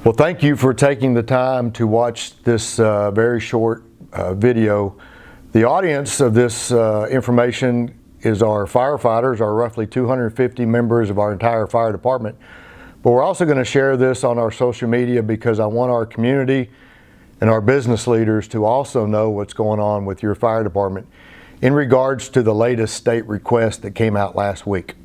Well, thank you for taking the time to watch this very short video. The audience of this information is our firefighters, our roughly 250 members of our entire fire department. But we're also going to share this on our social media because I want our community and our business leaders to also know what's going on with your fire department in regards to the latest state request that came out last week.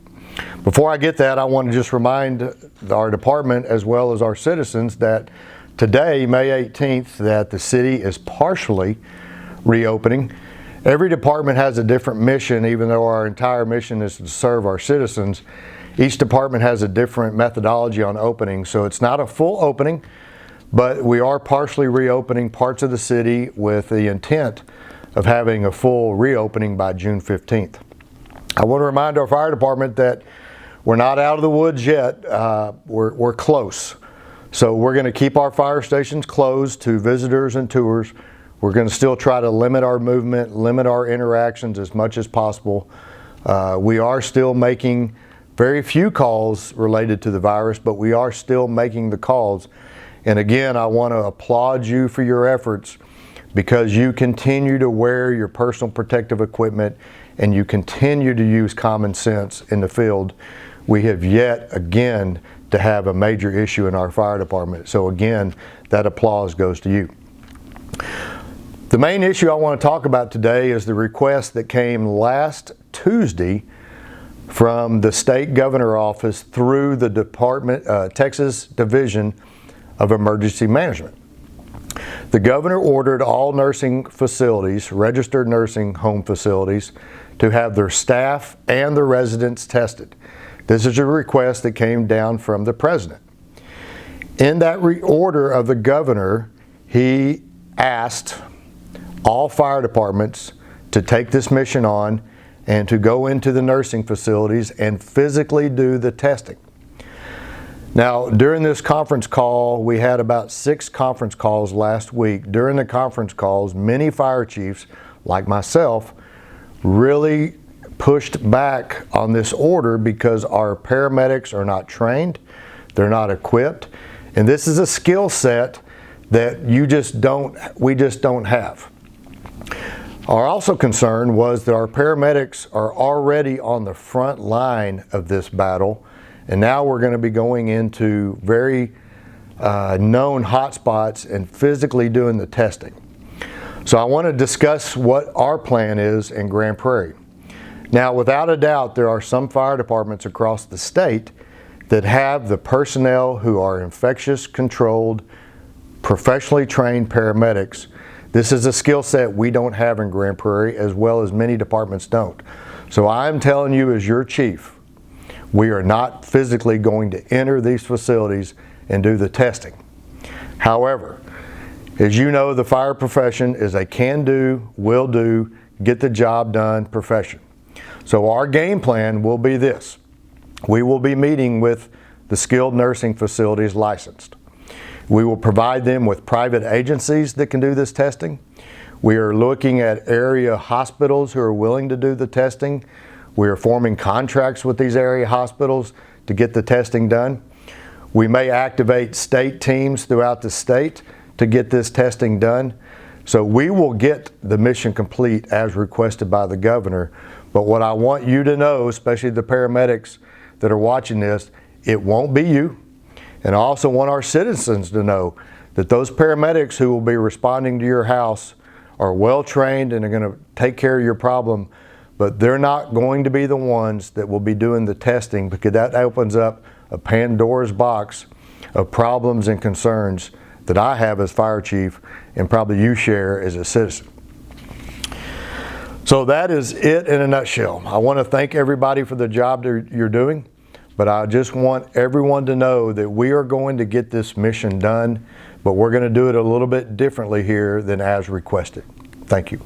Before I get that, I want to just remind our department as well as our citizens that today, May 18th, that the city is partially reopening. Every department has a different mission, even though our entire mission is to serve our citizens. Each department has a different methodology on opening, so it's not a full opening, but we are partially reopening parts of the city with the intent of having a full reopening by June 15th. I want to remind our fire department that we're not out of the woods yet. We're close. So we're going to keep our fire stations closed to visitors and tours. We're going to still try to limit our movement, limit our interactions as much as possible. We are still making very few calls related to the virus, but we are still making the calls. And again, I want to applaud you for your efforts because you continue to wear your personal protective equipment and you continue to use common sense in the field. We have yet again to have a major issue in our fire department. So again, that applause goes to you. The main issue I want to talk about today is the request that came last Tuesday from the state governor office through the Texas Division of Emergency Management. The governor ordered all nursing facilities, registered nursing home facilities, to have their staff and the residents tested. This is a request that came down from the president. In that order of the governor, he asked all fire departments to take this mission on and to go into the nursing facilities and physically do the testing. Now, during this conference call, we had about 6 conference calls last week. During the conference calls, many fire chiefs, like myself, really pushed back on this order because our paramedics are not trained, they're not equipped, and this is a skill set that we just don't have. Our also concern was that our paramedics are already on the front line of this battle, and now we're going to be going into very known hotspots and physically doing the testing. So I want to discuss what our plan is in Grand Prairie. Now, without a doubt, there are some fire departments across the state that have the personnel who are infectious controlled, professionally trained paramedics. This is a skill set we don't have in Grand Prairie, as well as many departments don't. So I'm telling you as your chief, we are not physically going to enter these facilities and do the testing. However, as you know, the fire profession is a can-do, will-do, get the job done profession. So our game plan will be this. We will be meeting with the skilled nursing facilities licensed. We will provide them with private agencies that can do this testing. We are looking at area hospitals who are willing to do the testing. We are forming contracts with these area hospitals to get the testing done. We may activate state teams throughout the state to get this testing done. So we will get the mission complete as requested by the governor. But what I want you to know, especially the paramedics that are watching this, it won't be you. And I also want our citizens to know that those paramedics who will be responding to your house are well trained and are going to take care of your problem, but they're not going to be the ones that will be doing the testing, because that opens up a Pandora's box of problems and concerns that I have as fire chief and probably you share as a citizen. So that is it in a nutshell. I want to thank everybody for the job that you're doing, but I just want everyone to know that we are going to get this mission done, but we're going to do it a little bit differently here than as requested. Thank you.